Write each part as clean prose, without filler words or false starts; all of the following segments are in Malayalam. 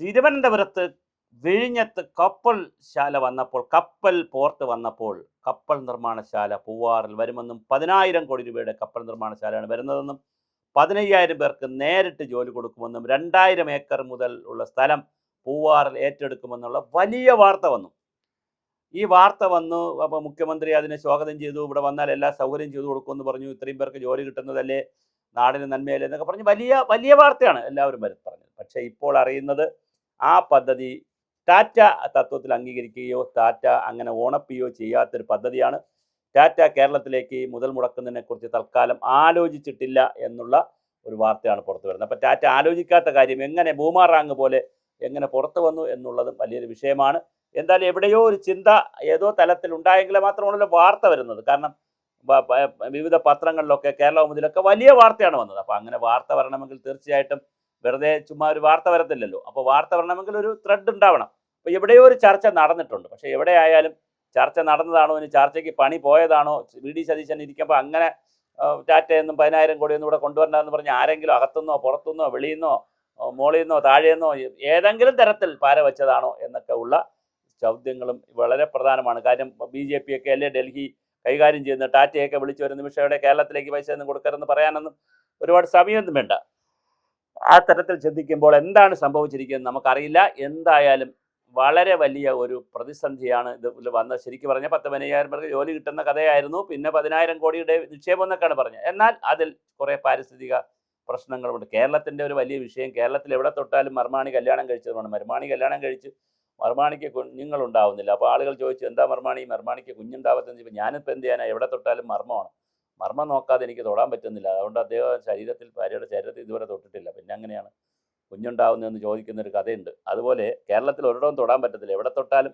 തിരുവനന്തപുരത്ത് വിഴിഞ്ഞത്ത് കപ്പൽ പോർട്ട് വന്നപ്പോൾ കപ്പൽ നിർമ്മാണശാല പൂവാറിൽ വരുമെന്നും 10,000 കോടി രൂപയുടെ കപ്പൽ നിർമ്മാണശാലയാണ് വരുന്നതെന്നും 15,000 പേർക്ക് നേരിട്ട് ജോലി കൊടുക്കുമെന്നും 2,000 ഏക്കർ മുതൽ ഉള്ള സ്ഥലം പൂവാറിൽ ഏറ്റെടുക്കുമെന്നുള്ള വലിയ വാർത്ത വന്നു. ഈ വാർത്ത വന്നു. അപ്പോൾ മുഖ്യമന്ത്രി അതിനെ സ്വാഗതം ചെയ്തു. ഇവിടെ വന്നാൽ എല്ലാ സൗകര്യം ചെയ്തു കൊടുക്കുമെന്ന് പറഞ്ഞു. ഇത്രയും പേർക്ക് ജോലി കിട്ടുന്നതല്ലേ നാടിന് നന്മയല്ലേ എന്നൊക്കെ പറഞ്ഞ് വലിയ വലിയ വാർത്തയാണ് എല്ലാവരും പറഞ്ഞത്. പക്ഷേ ഇപ്പോൾ അറിയുന്നത് ആ പദ്ധതി ടാറ്റ തത്വത്തിൽ അംഗീകരിക്കുകയോ ടാറ്റ അങ്ങനെ ഓണപ്പിയോ ചെയ്യാത്തൊരു പദ്ധതിയാണ്. ടാറ്റ കേരളത്തിലേക്ക് മുതൽ മുടക്കുന്നതിനെക്കുറിച്ച് തൽക്കാലം ആലോചിച്ചിട്ടില്ല എന്നുള്ള ഒരു വാർത്തയാണ് പുറത്തു വരുന്നത്. അപ്പോൾ ടാറ്റ ആലോചിക്കാത്ത കാര്യം എങ്ങനെ ബൂമാറാങ് പോലെ എങ്ങനെ പുറത്തു വന്നു എന്നുള്ളതും വലിയൊരു വിഷയമാണ്. എന്തായാലും എവിടെയോ ഒരു ചിന്ത ഏതോ തലത്തിൽ ഉണ്ടായെങ്കിൽ മാത്രമാണല്ലോ വാർത്ത വരുന്നത്. കാരണം വിവിധ പത്രങ്ങളിലൊക്കെ കേരളകൗമുദിലൊക്കെ വലിയ വാർത്തയാണ് വന്നത്. അപ്പോൾ അങ്ങനെ വാർത്ത വരണമെങ്കിൽ തീർച്ചയായിട്ടും വെറുതെ ചുമ്മാ ഒരു വാർത്ത വരത്തില്ലല്ലോ. അപ്പോൾ വാർത്ത വരണമെങ്കിൽ ഒരു ത്രെഡ് ഉണ്ടാവണം. അപ്പോൾ എവിടെയോ ഒരു ചർച്ച നടന്നിട്ടുണ്ട്. പക്ഷേ എവിടെ ആയാലും ചർച്ച നടന്നതാണോ ഇനി ചർച്ചയ്ക്ക് പണി പോയതാണോ? വി.ഡി. സതീശൻ ഇരിക്കുമ്പോൾ അങ്ങനെ ടാറ്റയൊന്നും 10,000 കോടിയൊന്നും ഇവിടെ കൊണ്ടുവരണ്ടെന്ന് പറഞ്ഞ് ആരെങ്കിലും അകത്തുനിന്നോ പുറത്തുനിന്നോ വെളിയിൽ നിന്നോ മോളിൽ നിന്നോ താഴെയെന്നോ ഏതെങ്കിലും തരത്തിൽ പാര വെച്ചതാണോ എന്നൊക്കെ ഉള്ള ചോദ്യങ്ങളും വളരെ പ്രധാനമാണ്. കാര്യം BJP ഒക്കെ അല്ലേ ഡൽഹി കൈകാര്യം ചെയ്യുന്ന ടാറ്റയൊക്കെ വിളിച്ചു ഒരു നിമിഷം ഇവിടെ കേരളത്തിലേക്ക് പൈസ ഒന്നും കൊടുക്കരുതെന്ന് പറയാനൊന്നും ഒരുപാട് സമയമൊന്നും വേണ്ട. ആ തരത്തിൽ ചിന്തിക്കുമ്പോൾ എന്താണ് സംഭവിച്ചിരിക്കുന്നത് നമുക്കറിയില്ല. എന്തായാലും വളരെ വലിയ ഒരു പ്രതിസന്ധിയാണ് ഇതിൽ വന്നത്. ശരിക്കും പറഞ്ഞാൽ 10,000-15,000 പേർക്ക് ജോലി കിട്ടുന്ന കഥയായിരുന്നു. പിന്നെ 10,000 കോടിയുടെ നിക്ഷേപം എന്നൊക്കെയാണ് പറഞ്ഞത്. എന്നാൽ അതിൽ കുറേ പാരിസ്ഥിതിക പ്രശ്നങ്ങളുണ്ട്. കേരളത്തിൻ്റെ ഒരു വലിയ വിഷയം, കേരളത്തിൽ എവിടെ തൊട്ടാലും മർമാണി കല്യാണം കഴിച്ചതുമാണ്. മർമാണി കല്യാണം കഴിച്ച് മർമാണിക്ക് കുഞ്ഞുങ്ങളുണ്ടാവുന്നില്ല. അപ്പോൾ ആളുകൾ ചോദിച്ചു എന്താ മർമാണിക്ക് കുഞ്ഞുണ്ടാവത്തെന്ന് ചോദിച്ചപ്പോൾ ഞാനിപ്പോൾ എന്ത് ചെയ്യാനാണ്, എവിടെ തൊട്ടാലും മർമ്മമാണ്, മർമ്മം നോക്കാതെ എനിക്ക് തൊടാൻ പറ്റുന്നില്ല, അതുകൊണ്ട് അദ്ദേഹം ഭാര്യയുടെ ശരീരത്തിൽ ഇതുവരെ തൊട്ടിട്ടില്ല, പിന്നെ അങ്ങനെയാണ് കുഞ്ഞുണ്ടാവുന്നതെന്ന് ചോദിക്കുന്നൊരു കഥയുണ്ട്. അതുപോലെ കേരളത്തിൽ ഒരിടവും തൊടാൻ പറ്റത്തില്ല, എവിടെ തൊട്ടാലും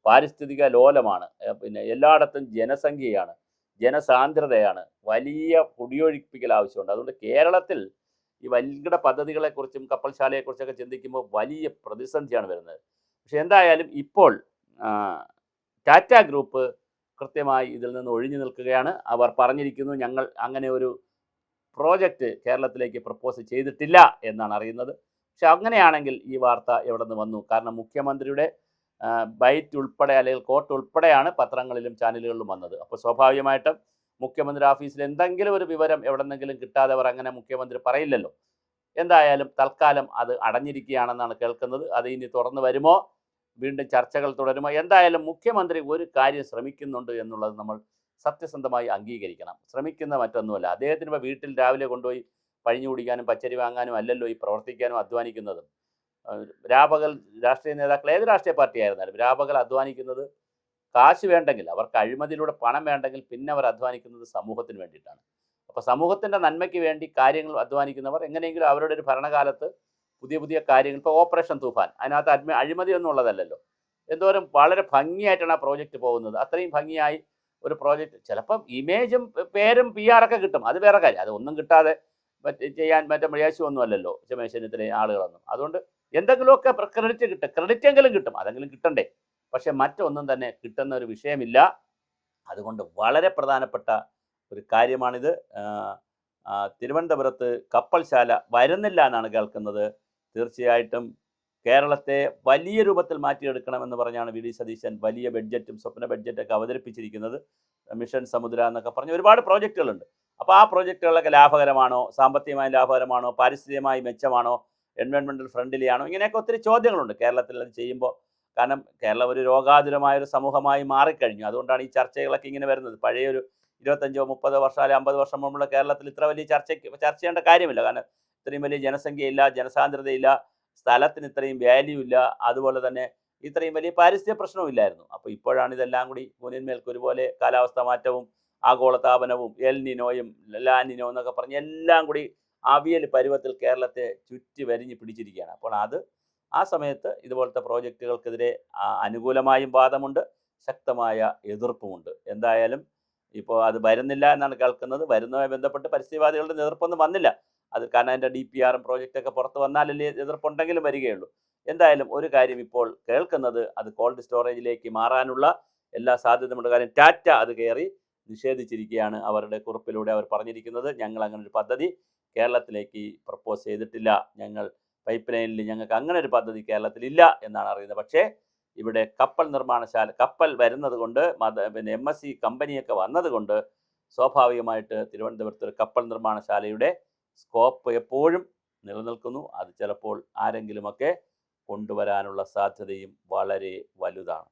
പാരിസ്ഥിതിക ലോലമാണ്. പിന്നെ എല്ലായിടത്തും ജനസംഖ്യയാണ്, ജനസാന്ദ്രതയാണ്, വലിയ കുടിയൊഴിപ്പിക്കൽ ആവശ്യമുണ്ട്. അതുകൊണ്ട് കേരളത്തിൽ ഈ വൻകിട പദ്ധതികളെക്കുറിച്ചും കപ്പൽശാലയെക്കുറിച്ചൊക്കെ ചിന്തിക്കുമ്പോൾ വലിയ പ്രതിസന്ധിയാണ് വരുന്നത്. പക്ഷെ എന്തായാലും ഇപ്പോൾ ടാറ്റ ഗ്രൂപ്പ് കൃത്യമായി ഇതിൽ നിന്ന് ഒഴിഞ്ഞു നിൽക്കുകയാണ്. അവർ പറഞ്ഞിരിക്കുന്നു ഞങ്ങൾ അങ്ങനെ ഒരു പ്രോജക്റ്റ് കേരളത്തിലേക്ക് പ്രപ്പോസ് ചെയ്തിട്ടില്ല എന്നാണ് അറിയുന്നത്. പക്ഷെ അങ്ങനെയാണെങ്കിൽ ഈ വാർത്ത എവിടെ നിന്ന് വന്നു? കാരണം മുഖ്യമന്ത്രിയുടെ ബൈറ്റ് ഉൾപ്പെടെ അല്ലെങ്കിൽ കോട്ട് ഉൾപ്പെടെയാണ് പത്രങ്ങളിലും ചാനലുകളിലും വന്നത്. അപ്പോൾ സ്വാഭാവികമായിട്ടും മുഖ്യമന്ത്രി ഓഫീസിൽ എന്തെങ്കിലും ഒരു വിവരം എവിടെന്നെങ്കിലും കിട്ടാതെ അവർ അങ്ങനെ മുഖ്യമന്ത്രി പറയില്ലല്ലോ. എന്തായാലും തൽക്കാലം അത് അടഞ്ഞിരിക്കുകയാണെന്നാണ് കേൾക്കുന്നത്. അത് ഇനി തുറന്നു വരുമോ, വീണ്ടും ചർച്ചകൾ തുടരുമോ? എന്തായാലും മുഖ്യമന്ത്രി ഒരു കാര്യം ശ്രമിക്കുന്നുണ്ട് എന്നുള്ളത് നമ്മൾ സത്യസന്ധമായി അംഗീകരിക്കണം. ശ്രമിക്കുന്ന മറ്റൊന്നുമല്ല, അദ്ദേഹത്തിന് ഇപ്പോൾ വീട്ടിൽ രാവിലെ കൊണ്ടുപോയി പഴിഞ്ഞു കുടിക്കാനും പച്ചരി വാങ്ങാനും അല്ലല്ലോ ഈ പ്രവർത്തിക്കാനും അധ്വാനിക്കുന്നതും. രാപകൽ രാഷ്ട്രീയ നേതാക്കൾ ഏത് രാഷ്ട്രീയ പാർട്ടി ആയിരുന്നാലും രാപകൽ അധ്വാനിക്കുന്നത് കാശ് വേണ്ടെങ്കിൽ, അവർക്ക് അഴിമതിയിലൂടെ പണം വേണ്ടെങ്കിൽ പിന്നെ അവർ അധ്വാനിക്കുന്നത് സമൂഹത്തിന് വേണ്ടിയിട്ടാണ്. അപ്പോൾ സമൂഹത്തിൻ്റെ നന്മയ്ക്ക് വേണ്ടി കാര്യങ്ങൾ അധ്വാനിക്കുന്നവർ എങ്ങനെയെങ്കിലും അവരുടെ ഒരു ഭരണകാലത്ത് പുതിയ പുതിയ കാര്യങ്ങൾ, ഇപ്പോൾ ഓപ്പറേഷൻ തൂഫാൻ, അതിനകത്ത് അഴിമതിയൊന്നും ഉള്ളതല്ലല്ലോ. എന്തോരം വളരെ ഭംഗിയായിട്ടാണ് ആ പ്രോജക്റ്റ് പോകുന്നത്. അത്രയും ഭംഗിയായി ഒരു പ്രോജക്റ്റ് ചിലപ്പം ഇമേജും പേരും PR ഒക്കെ കിട്ടും, അത് വേറെ കാര്യം. അതൊന്നും കിട്ടാതെ ചെയ്യാൻ യേശുവൊന്നും അല്ലല്ലോ രമേശ് ചെന്നിത്തലയും ആളുകളൊന്നും. അതുകൊണ്ട് എന്തെങ്കിലുമൊക്കെ ക്രെഡിറ്റ് കിട്ടും, ക്രെഡിറ്റെങ്കിലും കിട്ടും, അതെങ്കിലും കിട്ടണ്ടേ. പക്ഷെ മറ്റൊന്നും തന്നെ കിട്ടുന്ന ഒരു വിഷയമില്ല. അതുകൊണ്ട് വളരെ പ്രധാനപ്പെട്ട ഒരു കാര്യമാണിത്. തിരുവനന്തപുരത്ത് കപ്പൽശാല വരുന്നില്ല എന്നാണ് കേൾക്കുന്നത്. തീർച്ചയായിട്ടും കേരളത്തെ വലിയ രൂപത്തിൽ മാറ്റിയെടുക്കണമെന്ന് പറഞ്ഞാണ് വി.ഡി. സതീശൻ വലിയ ബഡ്ജറ്റും സ്വപ്ന ബഡ്ജറ്റൊക്കെ അവതരിപ്പിച്ചിരിക്കുന്നത്. മിഷൻ സമുദ്ര എന്നൊക്കെ പറഞ്ഞ് ഒരുപാട് പ്രോജക്റ്റുകളുണ്ട്. അപ്പോൾ ആ പ്രോജക്റ്റുകളൊക്കെ ലാഭകരമാണോ, സാമ്പത്തികമായി ലാഭകരമാണോ, പാരിസ്ഥിതികമായി മെച്ചമാണോ, എൻവയോൺമെൻറ്റൽ ഫ്രണ്ട്ലി ആണോ, ഇങ്ങനെയൊക്കെ ഒത്തിരി ചോദ്യങ്ങളുണ്ട് കേരളത്തിൽ അത് ചെയ്യുമ്പോൾ. കാരണം കേരളം ഒരു രോഗാതുരമായൊരു സമൂഹമായി മാറിക്കഴിഞ്ഞു. അതുകൊണ്ടാണ് ഈ ചർച്ചകളൊക്കെ ഇങ്ങനെ വരുന്നത്. പഴയൊരു 25 30 വർഷം അല്ലെങ്കിൽ 50 വർഷം മുമ്പുള്ള കേരളത്തിൽ ഇത്ര വലിയ ചർച്ച ചെയ്യേണ്ട കാര്യമില്ല. കാരണം ഇത്രയും വലിയ ജനസംഖ്യയില്ല, ജനസാന്ദ്രതയില്ല, സ്ഥലത്തിന് ഇത്രയും വാല്യൂ ഇല്ല, അതുപോലെ തന്നെ ഇത്രയും വലിയ പാരിസ്ഥിതിക പ്രശ്നവും ഇല്ലായിരുന്നു. അപ്പോൾ ഇപ്പോഴാണ് ഇതെല്ലാം കൂടി മുന്നിന്മേൽക്ക് ഒരുപോലെ കാലാവസ്ഥ മാറ്റവും ആഗോളതാപനവും എൽനിനോയും ലാനിനോ എന്നൊക്കെ പറഞ്ഞ് എല്ലാം കൂടി അവിയൽ പരുവത്തിൽ കേരളത്തെ ചുറ്റി വരിഞ്ഞ് പിടിച്ചിരിക്കുകയാണ്. അപ്പോൾ ആ സമയത്ത് ഇതുപോലത്തെ പ്രോജക്റ്റുകൾക്കെതിരെ അനുകൂലമായും വാദമുണ്ട്, ശക്തമായ എതിർപ്പുമുണ്ട്. എന്തായാലും ഇപ്പോൾ അത് വരുന്നില്ല എന്നാണ് കേൾക്കുന്നത്. വരുന്നതുമായി ബന്ധപ്പെട്ട് പരിസ്ഥിതിവാദികളുടെ എതിർപ്പൊന്നും വന്നില്ല. അത് കാരണം അതിൻ്റെ DPRും പ്രോജക്റ്റൊക്കെ പുറത്ത് വന്നാലല്ലേ എതിർപ്പുണ്ടെങ്കിലും വരികയുള്ളൂ. എന്തായാലും ഒരു കാര്യം ഇപ്പോൾ കേൾക്കുന്നത് അത് കോൾഡ് സ്റ്റോറേജിലേക്ക് മാറാനുള്ള എല്ലാ സാധ്യതയുമുണ്ട്. കാര്യം ടാറ്റ അത് കയറി നിഷേധിച്ചിരിക്കുകയാണ്. അവരുടെ കുറിപ്പിലൂടെ അവർ പറഞ്ഞിരിക്കുന്നത് ഞങ്ങൾ അങ്ങനെ ഒരു പദ്ധതി കേരളത്തിലേക്ക് പ്രപ്പോസ് ചെയ്തിട്ടില്ല, ഞങ്ങൾ പൈപ്പ് ലൈനിൽ ഞങ്ങൾക്ക് അങ്ങനെ ഒരു പദ്ധതി കേരളത്തിലില്ല എന്നാണ് അറിയുന്നത്. പക്ഷേ ഇവിടെ കപ്പൽ വരുന്നത് കൊണ്ട് പിന്നെ MSC കമ്പനിയൊക്കെ വന്നതുകൊണ്ട് സ്വാഭാവികമായിട്ട് തിരുവനന്തപുരത്ത് ഒരു കപ്പൽ നിർമ്മാണശാലയുടെ സ്കോപ്പ് എപ്പോഴും നിലനിൽക്കുന്നു. അത് ചിലപ്പോൾ ആരെങ്കിലുമൊക്കെ കൊണ്ടുവരാനുള്ള സാധ്യതയും വളരെ വലുതാണ്.